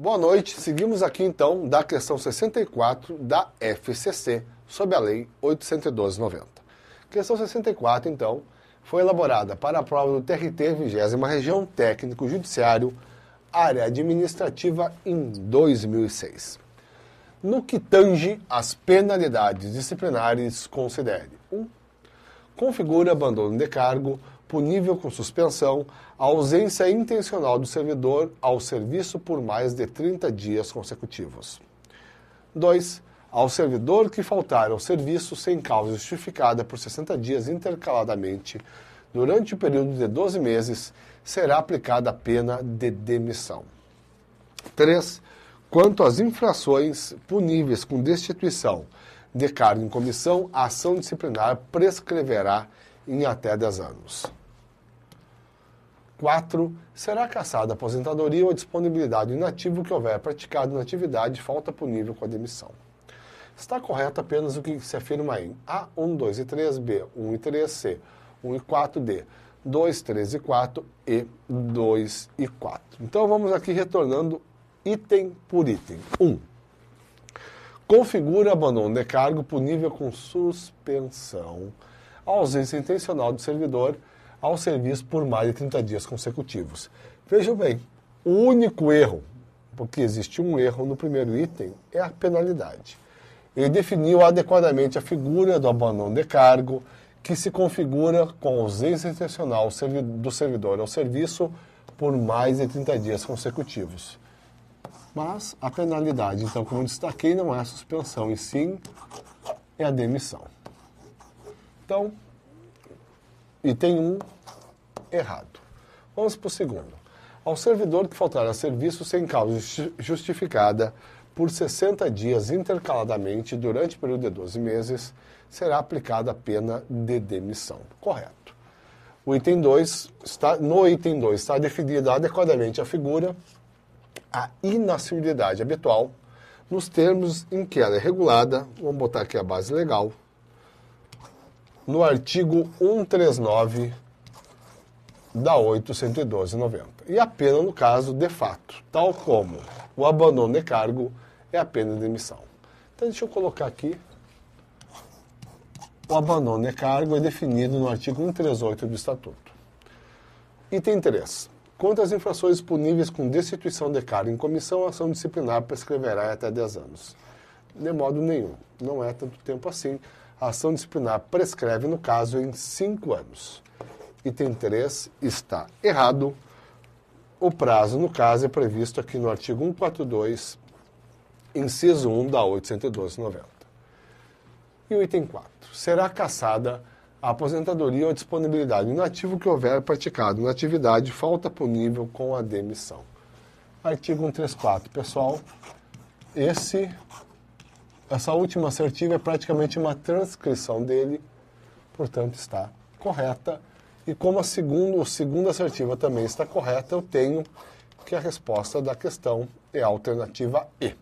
Boa noite, seguimos aqui então da questão 64 da FCC, sob a Lei 812/90. Questão 64, então, foi elaborada para a prova do TRT 20ª Região Técnico Judiciário, área administrativa em 2006. No que tange às penalidades disciplinares, considere 1. Configura abandono de cargo, punível com suspensão, a ausência intencional do servidor ao serviço por mais de 30 dias consecutivos. 2. Ao servidor que faltar ao serviço sem causa justificada por 60 dias intercaladamente, durante o período de 12 meses, será aplicada a pena de demissão. 3. Quanto às infrações puníveis com destituição de cargo em comissão, a ação disciplinar prescreverá em até 10 anos. 4. Será cassada a aposentadoria ou a disponibilidade do inativo que houver praticado na atividade falta punível com a demissão. Está correto apenas o que se afirma em A, 1, 2 e 3, B, 1 e 3, C, 1 e 4, D, 2, 3 e 4 e 2 e 4. Então vamos aqui retornando item por item. 1. Configura abandono de cargo punível com suspensão, a ausência intencional do servidor ao serviço por mais de 30 dias consecutivos. Vejam bem, o único erro, porque existe um erro no primeiro item, é a penalidade. Ele definiu adequadamente a figura do abandono de cargo, que se configura com ausência intencional do servidor ao serviço por mais de 30 dias consecutivos. Mas a penalidade, então, como eu destaquei, não é a suspensão, e sim é a demissão. Então, item 1, errado. Vamos para o segundo. Ao servidor que faltar a serviço sem causa justificada por 60 dias intercaladamente durante o período de 12 meses, será aplicada a pena de demissão. Correto. No item 2 está definida adequadamente a figura, a inassistibilidade habitual, nos termos em que ela é regulada, vamos botar aqui a base legal, no artigo 139 da 812/90. E a pena, no caso, de fato, tal como o abandono de cargo, é a pena de demissão. Então, deixa eu colocar aqui. O abandono de cargo é definido no artigo 138 do Estatuto. Item 3. Quanto às infrações puníveis com destituição de cargo em comissão, a ação disciplinar prescreverá até 10 anos. De modo nenhum. Não é tanto tempo assim. A ação disciplinar prescreve, no caso, em 5 anos. Item 3 está errado. O prazo, no caso, é previsto aqui no artigo 142, inciso 1 da 812/90. E o item 4. Será cassada a aposentadoria ou a disponibilidade do inativo que houver praticado na atividade falta punível com a demissão. Artigo 134, pessoal. Essa última assertiva é praticamente uma transcrição dele, portanto está correta. E como a segunda assertiva também está correta, eu tenho que a resposta da questão é a alternativa E.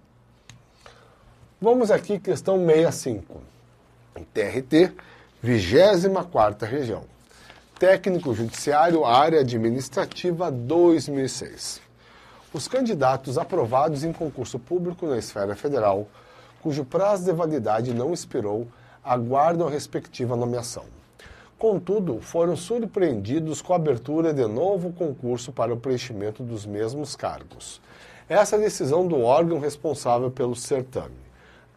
Vamos aqui, questão 65. TRT, 24ª Região. Técnico Judiciário, área administrativa 2006. Os candidatos aprovados em concurso público na esfera federal, cujo prazo de validade não expirou, aguardam a respectiva nomeação. Contudo, foram surpreendidos com a abertura de novo concurso para o preenchimento dos mesmos cargos. Essa decisão do órgão responsável pelo certame.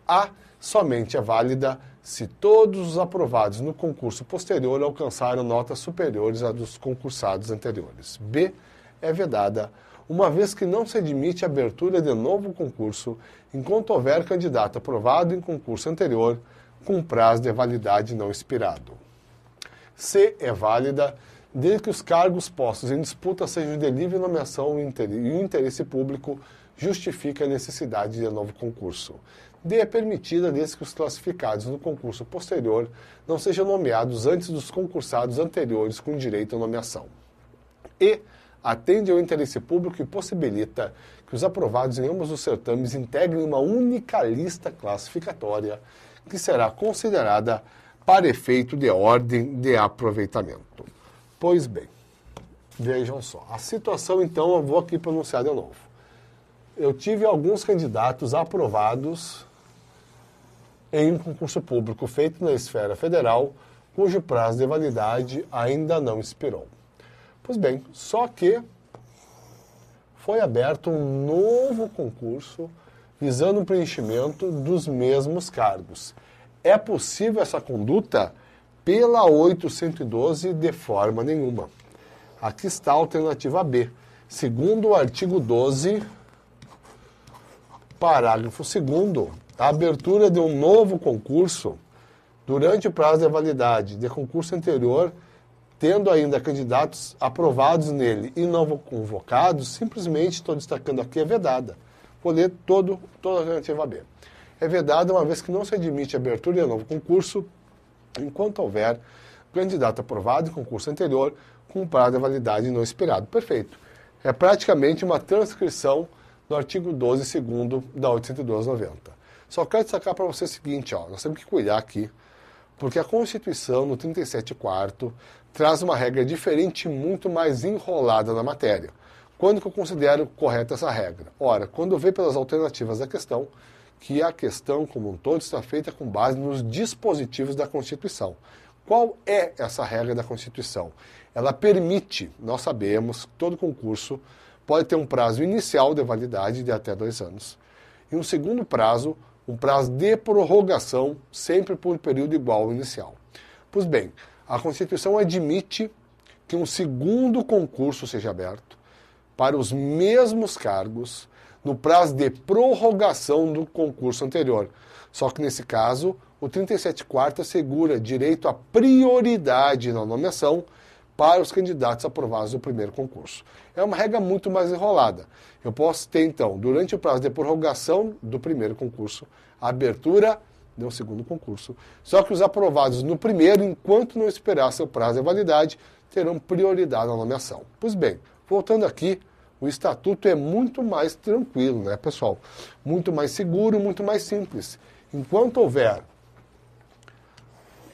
A somente é válida se todos os aprovados no concurso posterior alcançaram notas superiores à dos concursados anteriores. B é vedada, uma vez que não se admite a abertura de novo concurso enquanto houver candidato aprovado em concurso anterior com prazo de validade não expirado. C é válida desde que os cargos postos em disputa sejam de livre nomeação e o interesse público justifique a necessidade de novo concurso. D é permitida desde que os classificados no concurso posterior não sejam nomeados antes dos concursados anteriores com direito à nomeação. E atende ao interesse público e possibilita que os aprovados em ambos os certames integrem uma única lista classificatória que será considerada para efeito de ordem de aproveitamento. Pois bem, vejam só. A situação, então, eu vou aqui pronunciar de novo. eu tive alguns candidatos aprovados em um concurso público feito na esfera federal, cujo prazo de validade ainda não expirou. Pois bem, só que foi aberto um novo concurso visando o preenchimento dos mesmos cargos. É possível essa conduta? Pela 812, de forma nenhuma. Aqui está a alternativa B. Segundo o artigo 12, parágrafo 2º, a abertura de um novo concurso durante o prazo de validade de concurso anterior, tendo ainda candidatos aprovados nele e não convocados, simplesmente, estou destacando aqui, é vedada. Vou ler toda a alternativa B. É vedada uma vez que não se admite a abertura de novo concurso enquanto houver candidato aprovado em concurso anterior com prazo de validade não expirado. Perfeito. É praticamente uma transcrição do artigo 12, segundo da 812/90. Só quero destacar para você o seguinte, nós temos que cuidar aqui, porque a Constituição, no 37º, traz uma regra diferente e muito mais enrolada na matéria. Quando que eu considero correta essa regra? Ora, quando eu vejo pelas alternativas da questão, que a questão como um todo está feita com base nos dispositivos da Constituição. Qual é essa regra da Constituição? Ela permite, nós sabemos, que todo concurso pode ter um prazo inicial de validade de até 2 anos. E um segundo prazo, um prazo de prorrogação, sempre por período igual ao inicial. Pois bem, a Constituição admite que um segundo concurso seja aberto para os mesmos cargos no prazo de prorrogação do concurso anterior. Só que nesse caso, o 37º assegura direito à prioridade na nomeação para os candidatos aprovados no primeiro concurso. É uma regra muito mais enrolada. Eu posso ter, então, durante o prazo de prorrogação do primeiro concurso, a abertura do segundo concurso. Só que os aprovados no primeiro, enquanto não esperar seu prazo de validade, terão prioridade na nomeação. Pois bem, voltando aqui, o estatuto é muito mais tranquilo, né, pessoal? Muito mais seguro, muito mais simples. Enquanto houver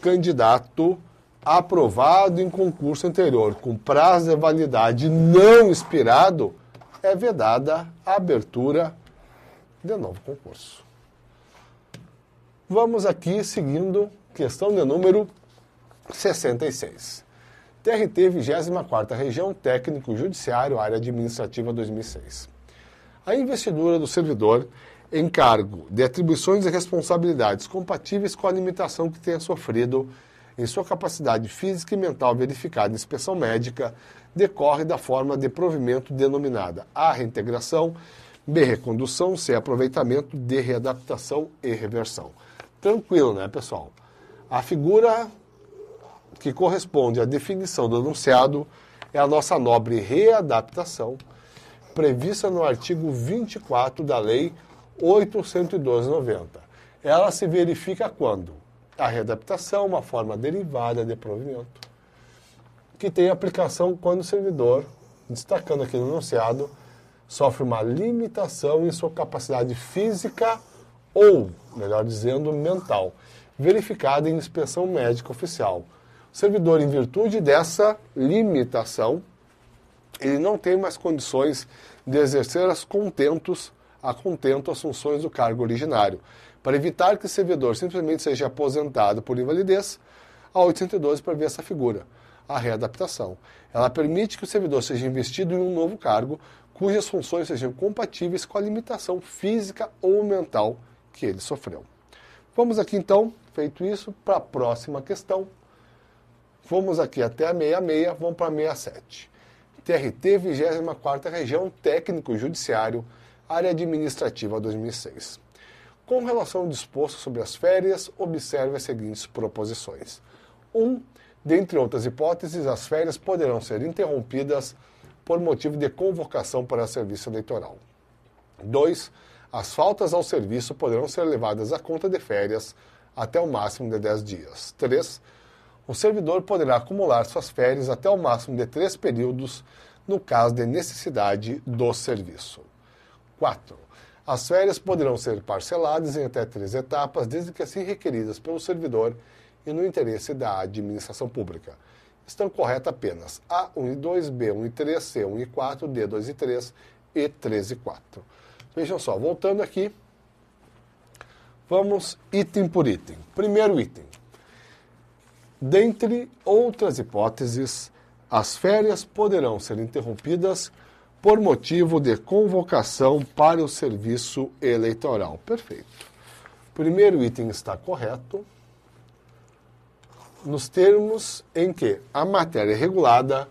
candidato aprovado em concurso anterior com prazo de validade não expirado, é vedada a abertura de novo concurso. Vamos aqui seguindo questão de número 66. TRT 24ª Região Técnico Judiciário, Área Administrativa 2006. A investidura do servidor em cargo de atribuições e responsabilidades compatíveis com a limitação que tenha sofrido em sua capacidade física e mental verificada em inspeção médica decorre da forma de provimento denominada A, reintegração, B, recondução, C, aproveitamento, D, readaptação e reversão. Tranquilo, né, pessoal? A figura que corresponde à definição do enunciado é a nossa nobre readaptação, prevista no artigo 24 da Lei 812/90. Ela se verifica quando? A readaptação, uma forma derivada de provimento, que tem aplicação quando o servidor, destacando aqui no enunciado, sofre uma limitação em sua capacidade física ou, melhor dizendo, mental, verificada em inspeção médica oficial. O servidor, em virtude dessa limitação, ele não tem mais condições de exercer a contento as funções do cargo originário. Para evitar que o servidor simplesmente seja aposentado por invalidez, a 812 prevê essa figura, a readaptação. Ela permite que o servidor seja investido em um novo cargo, cujas funções sejam compatíveis com a limitação física ou mental que ele sofreu. Vamos aqui então, feito isso, para a próxima questão. Fomos aqui até a 66, vamos para a 67. TRT 24ª Região Técnico Judiciário, Área Administrativa 2006. Com relação ao disposto sobre as férias, observe as seguintes proposições. 1. Dentre outras hipóteses, as férias poderão ser interrompidas por motivo de convocação para serviço eleitoral. 2. As faltas ao serviço poderão ser levadas à conta de férias até o máximo de 10 dias. 3. O servidor poderá acumular suas férias até o máximo de 3 períodos no caso de necessidade do serviço. 4. As férias poderão ser parceladas em até 3 etapas, desde que assim requeridas pelo servidor e no interesse da administração pública. Estão corretas apenas A1 e 2, B1 e 3, C1 e 4, D2 e 3 e 3 e 4. Vejam só, voltando aqui, vamos item por item. Primeiro item. Dentre outras hipóteses, as férias poderão ser interrompidas por motivo de convocação para o serviço eleitoral. Perfeito. Primeiro item está correto, nos termos em que a matéria é regulada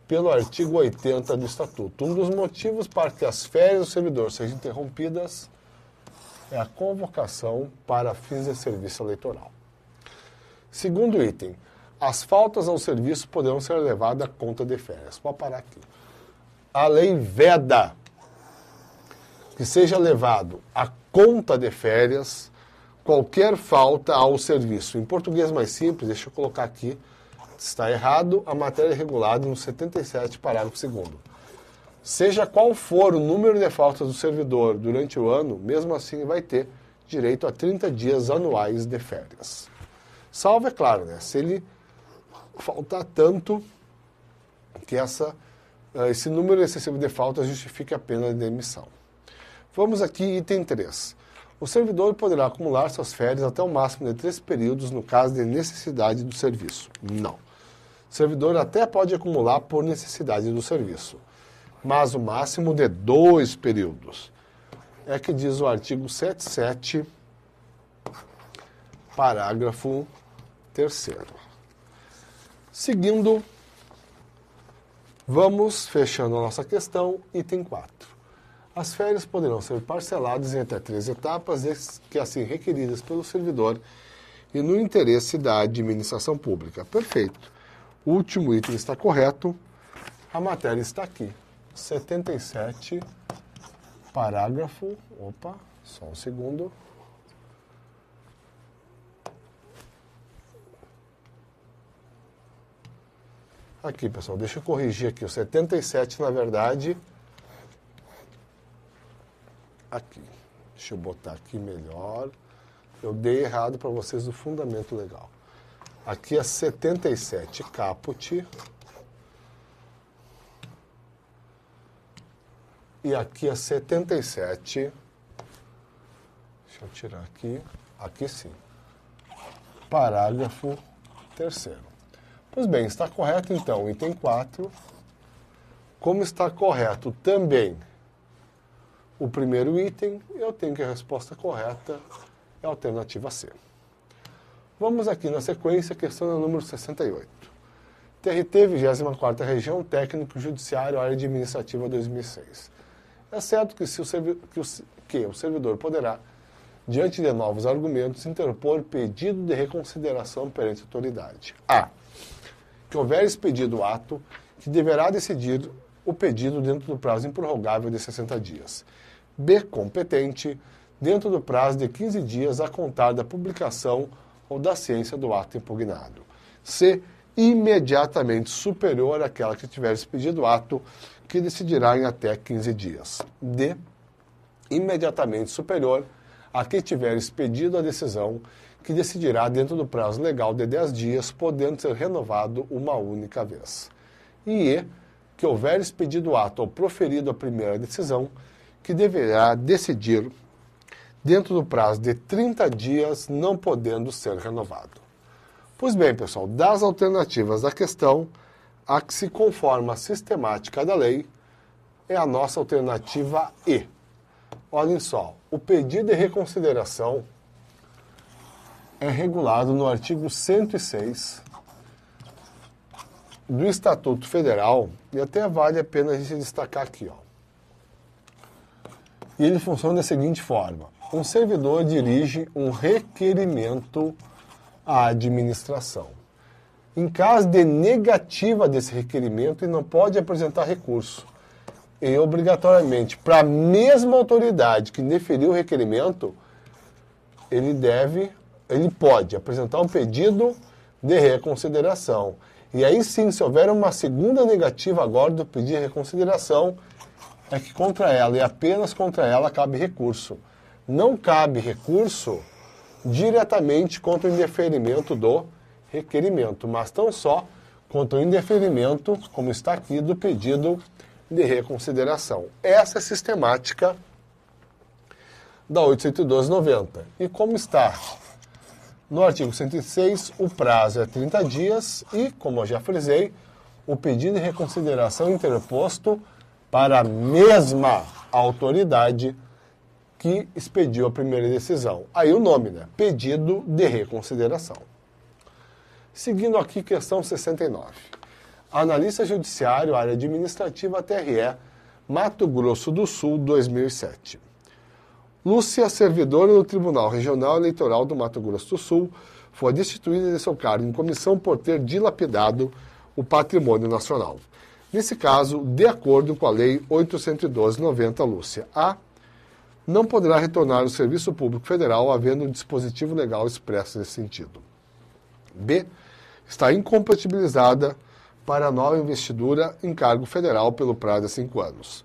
pelo artigo 80 do Estatuto. Um dos motivos para que as férias do servidor sejam interrompidas é a convocação para fins de serviço eleitoral. Segundo item, as faltas ao serviço poderão ser levadas à conta de férias. Vou parar aqui. A lei veda que seja levado à conta de férias qualquer falta ao serviço. Em português mais simples, deixa eu colocar aqui, está errado, a matéria é regulada no 77, parágrafo 2º. Seja qual for o número de faltas do servidor durante o ano, mesmo assim vai ter direito a 30 dias anuais de férias. Salvo, é claro, né? Se ele faltar tanto que esse número excessivo de faltas justifique a pena de demissão. Vamos aqui, item 3. O servidor poderá acumular suas férias até o máximo de 3 períodos no caso de necessidade do serviço. Não. O servidor até pode acumular por necessidade do serviço, mas o máximo de 2 períodos. É que diz o artigo 77, parágrafo 3º. Seguindo, vamos fechando a nossa questão, item 4. As férias poderão ser parceladas em até 3 etapas, que assim requeridas pelo servidor e no interesse da administração pública. Perfeito. O último item está correto. A matéria está aqui. 77, parágrafo... Opa, só um segundo. Aqui, pessoal, deixa eu corrigir aqui. O 77, na verdade... Aqui. Deixa eu botar aqui melhor. Eu dei errado para vocês o fundamento legal. Aqui é 77 caput. E aqui é 77. Deixa eu tirar aqui. Aqui sim. Parágrafo 3º. Pois bem, está correto então o item 4. Como está correto também o primeiro item, eu tenho que a resposta correta é a alternativa C. Vamos aqui na sequência, questão número 68. TRT, 24ª Região, Técnico Judiciário, Área Administrativa 2006. É certo que, o servidor poderá, diante de novos argumentos, interpor pedido de reconsideração perante a autoridade. A. Que houver expedido o ato que deverá decidir o pedido dentro do prazo improrrogável de 60 dias. B. Competente, dentro do prazo de 15 dias a contar da publicação ou da ciência do ato impugnado. C. Imediatamente superior àquela que tiver expedido o ato, que decidirá em até 15 dias. D. Imediatamente superior a que tiver expedido a decisão, que decidirá dentro do prazo legal de 10 dias, podendo ser renovado uma única vez. E E. Que houver expedido o ato ou proferido a primeira decisão, que deverá decidir dentro do prazo de 30 dias, não podendo ser renovado. Pois bem, pessoal, das alternativas da questão, a que se conforma a sistemática da lei é a nossa alternativa E. Olhem só, o pedido de reconsideração é regulado no artigo 106 do Estatuto Federal, e até vale a pena a gente destacar aqui, ó. E ele funciona da seguinte forma: um servidor dirige um requerimento à administração. Em caso de negativa desse requerimento, ele não pode apresentar recurso. E, obrigatoriamente, para a mesma autoridade que deferiu o requerimento, ele pode apresentar um pedido de reconsideração. E aí sim, se houver uma segunda negativa agora do pedido de reconsideração, é que contra ela, e apenas contra ela, cabe recurso. Não cabe recurso diretamente contra o indeferimento do requerimento, mas tão só contra o indeferimento, como está aqui, do pedido de reconsideração. Essa é a sistemática da 812/90. E como está no artigo 106, o prazo é 30 dias e, como eu já frisei, o pedido de reconsideração interposto para a mesma autoridade que expediu a primeira decisão. Aí o nome, né? Pedido de reconsideração. Seguindo aqui, questão 69. Analista judiciário, área administrativa, TRE, Mato Grosso do Sul, 2007. Lúcia, servidora do Tribunal Regional Eleitoral do Mato Grosso do Sul, foi destituída de seu cargo em comissão por ter dilapidado o patrimônio nacional. Nesse caso, de acordo com a Lei 812/90, Lúcia A. não poderá retornar ao Serviço Público Federal havendo um dispositivo legal expresso nesse sentido. B. Está incompatibilizada para a nova investidura em cargo federal pelo prazo de 5 anos.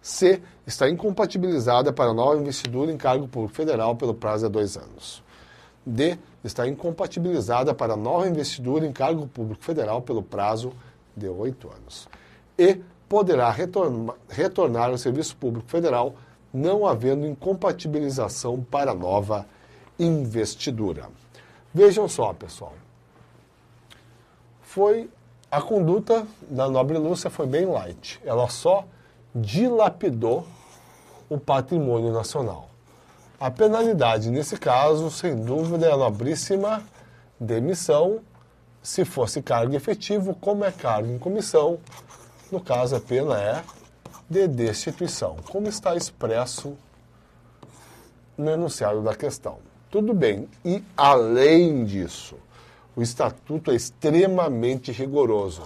C. Está incompatibilizada para a nova investidura em cargo público federal pelo prazo de 2 anos. D. Está incompatibilizada para a nova investidura em cargo público federal pelo prazo de 8 anos. E. Poderá retornar ao Serviço Público Federal não havendo incompatibilização para a nova investidura. Vejam só, pessoal. A conduta da nobre Lúcia foi bem light. Ela só dilapidou o patrimônio nacional. A penalidade, nesse caso, sem dúvida, é a nobríssima demissão, se fosse cargo efetivo, como é cargo em comissão, no caso a pena é de destituição, como está expresso no enunciado da questão. Tudo bem, e além disso, o estatuto é extremamente rigoroso.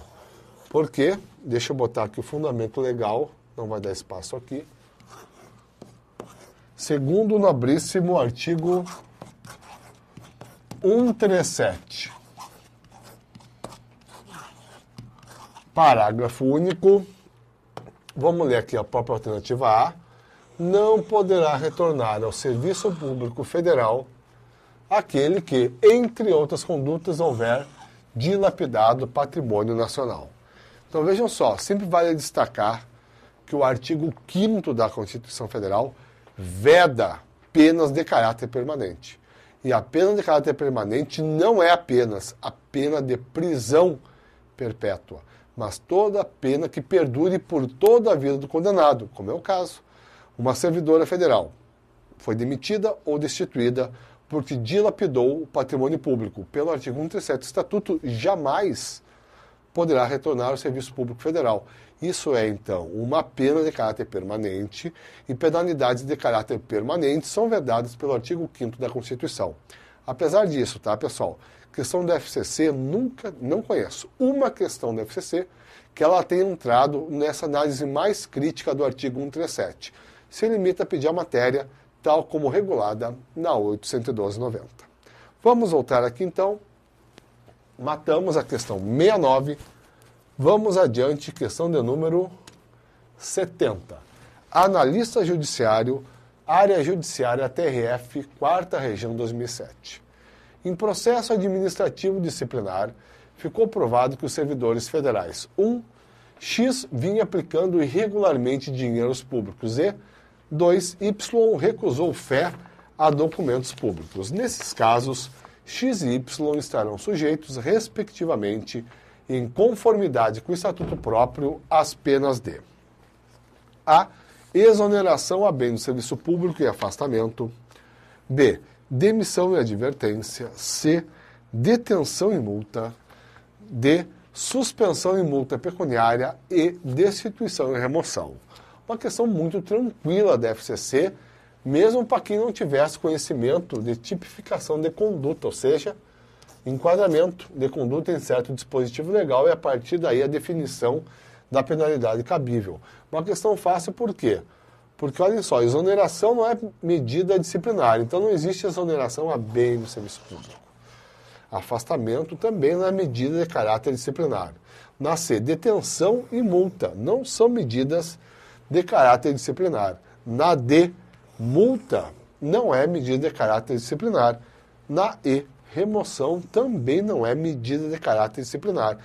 Por quê? Deixa eu botar aqui o fundamento legal, não vai dar espaço aqui. Segundo o nobríssimo artigo 137, parágrafo único, vamos ler aqui a própria alternativa A, não poderá retornar ao Serviço Público Federal aquele que, entre outras condutas, houver dilapidado patrimônio nacional. Então vejam só, sempre vale destacar que o artigo 5º da Constituição Federal veda penas de caráter permanente. E a pena de caráter permanente não é apenas a pena de prisão perpétua, mas toda pena que perdure por toda a vida do condenado, como é o caso. Uma servidora federal foi demitida ou destituída porque dilapidou o patrimônio público. Pelo artigo 137 do Estatuto, jamais poderá retornar ao Serviço Público Federal. Isso é, então, uma pena de caráter permanente e penalidades de caráter permanente são vedadas pelo artigo 5º da Constituição. Apesar disso, tá, pessoal? Questão do FCC, não conheço uma questão do FCC que ela tenha entrado nessa análise mais crítica do artigo 137. Se limita a pedir a matéria tal como regulada na 812/90. Vamos voltar aqui, então. Matamos a questão 69. Vamos adiante, questão de número 70. Analista judiciário, área judiciária TRF, 4ª Região 2007. Em processo administrativo disciplinar, ficou provado que os servidores federais 1. X vinha aplicando irregularmente dinheiros públicos e 2. Y recusou fé a documentos públicos. Nesses casos, X e Y estarão sujeitos, respectivamente, em conformidade com o Estatuto próprio, às penas de A. Exoneração a bem do serviço público e afastamento. B. Demissão e advertência. C. Detenção e multa. D. Suspensão e multa pecuniária. E destituição e remoção. Uma questão muito tranquila da FCC, mesmo para quem não tivesse conhecimento de tipificação de conduta, ou seja, enquadramento de conduta em certo dispositivo legal e a partir daí a definição da penalidade cabível. Uma questão fácil por quê? Porque, olhem só, exoneração não é medida disciplinar, então não existe exoneração a bem do serviço público. Afastamento também não é medida de caráter disciplinar. Na C, detenção e multa não são medidas de caráter disciplinar. Na D, multa não é medida de caráter disciplinar. Na E, remoção também não é medida de caráter disciplinar.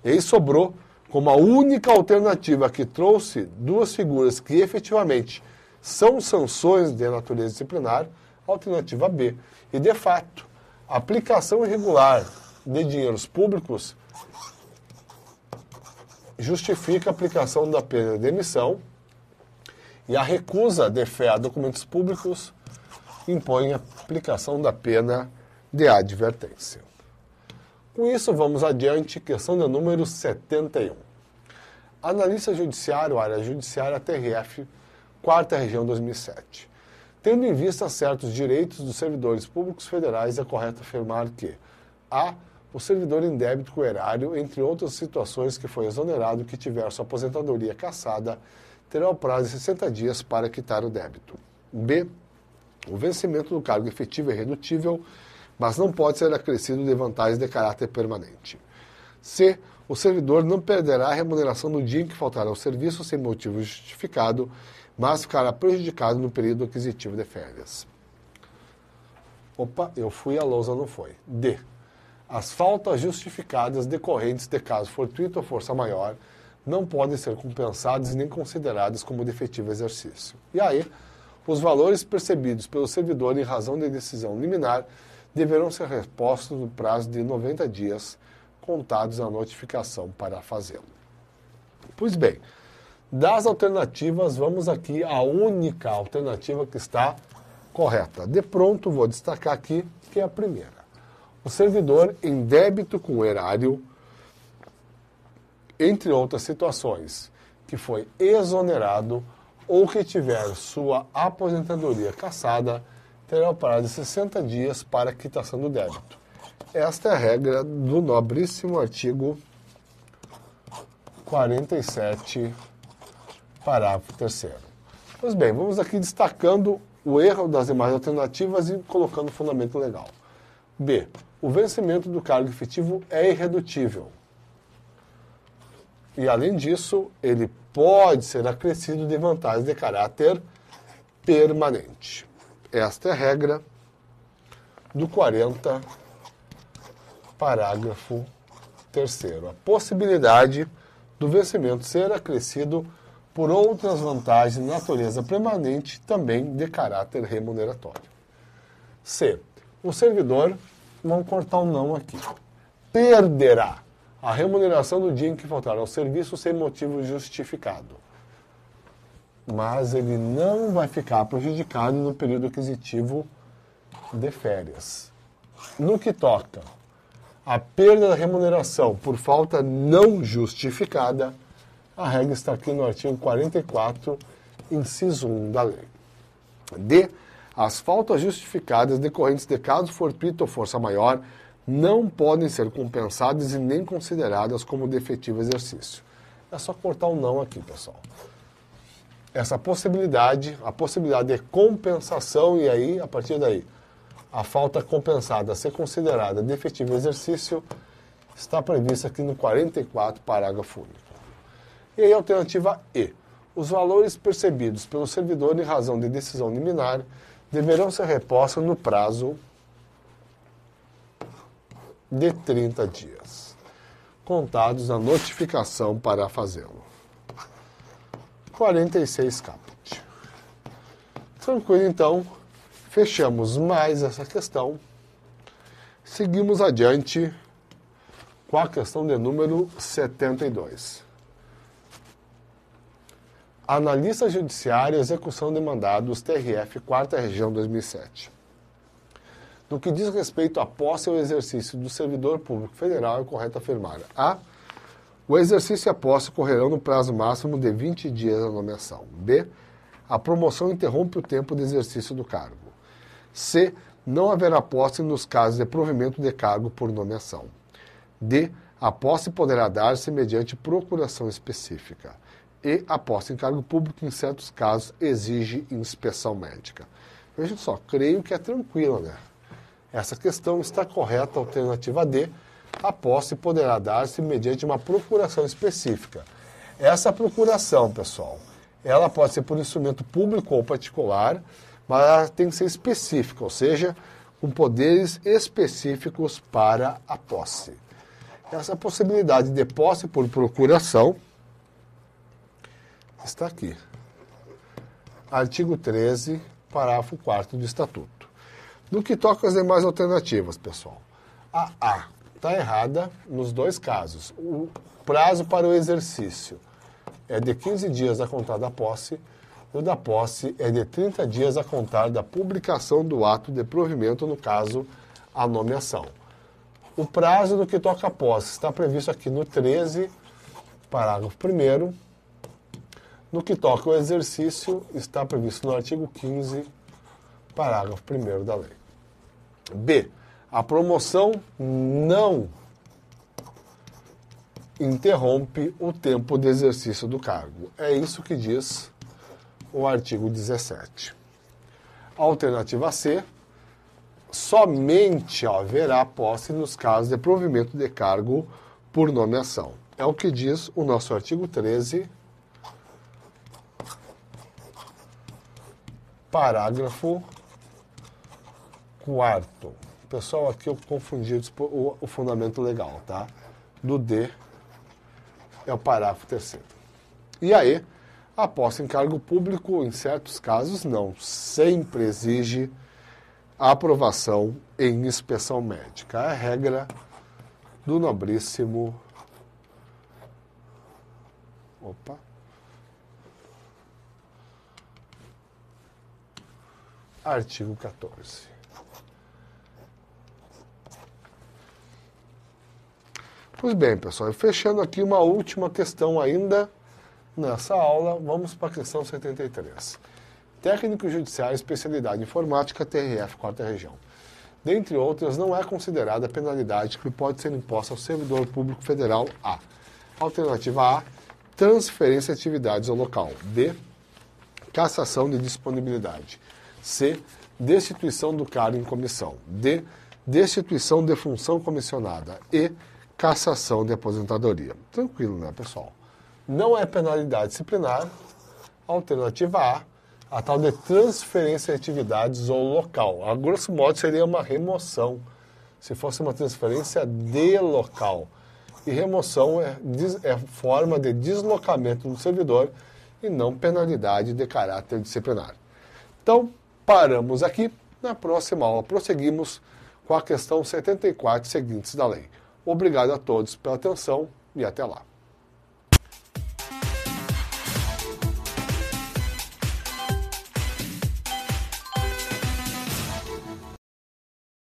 E aí sobrou como a única alternativa que trouxe duas figuras que efetivamente são sanções de natureza disciplinar, alternativa B. E, de fato, a aplicação irregular de dinheiros públicos justifica a aplicação da pena de demissão e a recusa de fé a documentos públicos impõe a aplicação da pena de advertência. Com isso, vamos adiante, questão de número 71. Analista judiciário, área judiciária, TRF, 4ª Região 2007. Tendo em vista certos direitos dos servidores públicos federais, é correto afirmar que a. O servidor em débito com o erário, entre outras situações que foi exonerado que tiver sua aposentadoria cassada, terá o prazo de 60 dias para quitar o débito. B. O vencimento do cargo efetivo é irredutível, mas não pode ser acrescido de vantagens de caráter permanente. C. O servidor não perderá a remuneração no dia em que faltar ao serviço sem motivo justificado, mas ficará prejudicado no período aquisitivo de férias. Opa, eu fui, a lousa não foi. D. As faltas justificadas decorrentes de caso fortuito ou força maior não podem ser compensadas e nem consideradas como de efetivo exercício. E aí, os valores percebidos pelo servidor em razão de decisão liminar deverão ser repostos no prazo de 90 dias, contados a notificação para fazê-lo. Pois bem, das alternativas, vamos aqui à única alternativa que está correta. De pronto, vou destacar aqui que é a primeira. O servidor em débito com o erário, entre outras situações, que foi exonerado ou que tiver sua aposentadoria cassada, terá o prazo de 60 dias para a quitação do débito. Esta é a regra do nobríssimo artigo 47, parágrafo 3º. Pois bem, vamos aqui destacando o erro das demais alternativas e colocando o fundamento legal. B. O vencimento do cargo efetivo é irredutível. E, além disso, ele pode ser acrescido de vantagens de caráter permanente. Esta é a regra do 40, parágrafo 3º. A possibilidade do vencimento ser acrescido por outras vantagens de natureza permanente, também de caráter remuneratório. C. O servidor, vamos cortar um não aqui, perderá a remuneração do dia em que faltar ao serviço sem motivo justificado. Mas ele não vai ficar prejudicado no período aquisitivo de férias. No que toca a perda da remuneração por falta não justificada, a regra está aqui no artigo 44, inciso 1 da lei. D. As faltas justificadas decorrentes de caso fortuito ou força maior não podem ser compensadas e nem consideradas como de efetivo exercício. É só cortar um não aqui, pessoal. Essa possibilidade, a possibilidade de compensação, e aí, a partir daí, a falta compensada ser considerada de efetivo exercício, está prevista aqui no 44, parágrafo único. E aí, a alternativa E. Os valores percebidos pelo servidor em razão de decisão liminar deverão ser repostos no prazo de 30 dias, contados a notificação para fazê-lo. 46 caput. Tranquilo, então, fechamos mais essa questão. Seguimos adiante com a questão de número 72. Analista judiciário, execução de mandados, TRF, 4ª Região 2007. No que diz respeito à posse ou exercício do servidor público federal, é correto afirmar: A. O exercício e a posse ocorrerão no prazo máximo de 20 dias da nomeação. B. A promoção interrompe o tempo de exercício do cargo. C. Não haverá posse nos casos de provimento de cargo por nomeação. D. A posse poderá dar-se mediante procuração específica. E a posse em cargo público, em certos casos, exige inspeção médica. Veja só, creio que é tranquilo, né? Essa questão está correta, alternativa D. A posse poderá dar-se mediante uma procuração específica. Essa procuração, pessoal, ela pode ser por instrumento público ou particular, mas ela tem que ser específica, ou seja, com poderes específicos para a posse. Essa possibilidade de posse por procuração está aqui. Artigo 13, parágrafo 4º do Estatuto. No que toca às demais alternativas, pessoal, a A está errada nos dois casos. O prazo para o exercício é de 15 dias a contar da posse, e o da posse é de 30 dias a contar da publicação do ato de provimento, no caso, a nomeação. O prazo no que toca a posse está previsto aqui no 13, parágrafo 1º. No que toca ao exercício, está previsto no artigo 15, parágrafo 1º da lei. B. A promoção não interrompe o tempo de exercício do cargo. É isso que diz o artigo 17. Alternativa C. Somente haverá posse nos casos de provimento de cargo por nomeação. É o que diz o nosso artigo 13, parágrafo 4º. Pessoal, aqui eu confundi o fundamento legal, tá? Do D é o parágrafo 3º. E aí, a posse em cargo público, em certos casos, não. Sempre exige a aprovação em inspeção médica. É a regra do nobríssimo... Artigo 14. Pois bem, pessoal, fechando aqui uma última questão ainda nessa aula, vamos para a questão 73. Técnico judiciário, especialidade informática, TRF, 4ª região. Dentre outras, não é considerada a penalidade que pode ser imposta ao servidor público federal A. Alternativa A, transferência de atividades ao local. B, cassação de disponibilidade. C, destituição do cargo em comissão. D, destituição de função comissionada. E, cassação de aposentadoria. Tranquilo, né, pessoal? Não é penalidade disciplinar. Alternativa A tal de transferência de atividades ao local. A grosso modo seria uma remoção, se fosse uma transferência de local. E remoção é forma de deslocamento do servidor e não penalidade de caráter disciplinar. Então, paramos aqui. Na próxima aula, prosseguimos com a questão 74 seguintes da lei. Obrigado a todos pela atenção e até lá.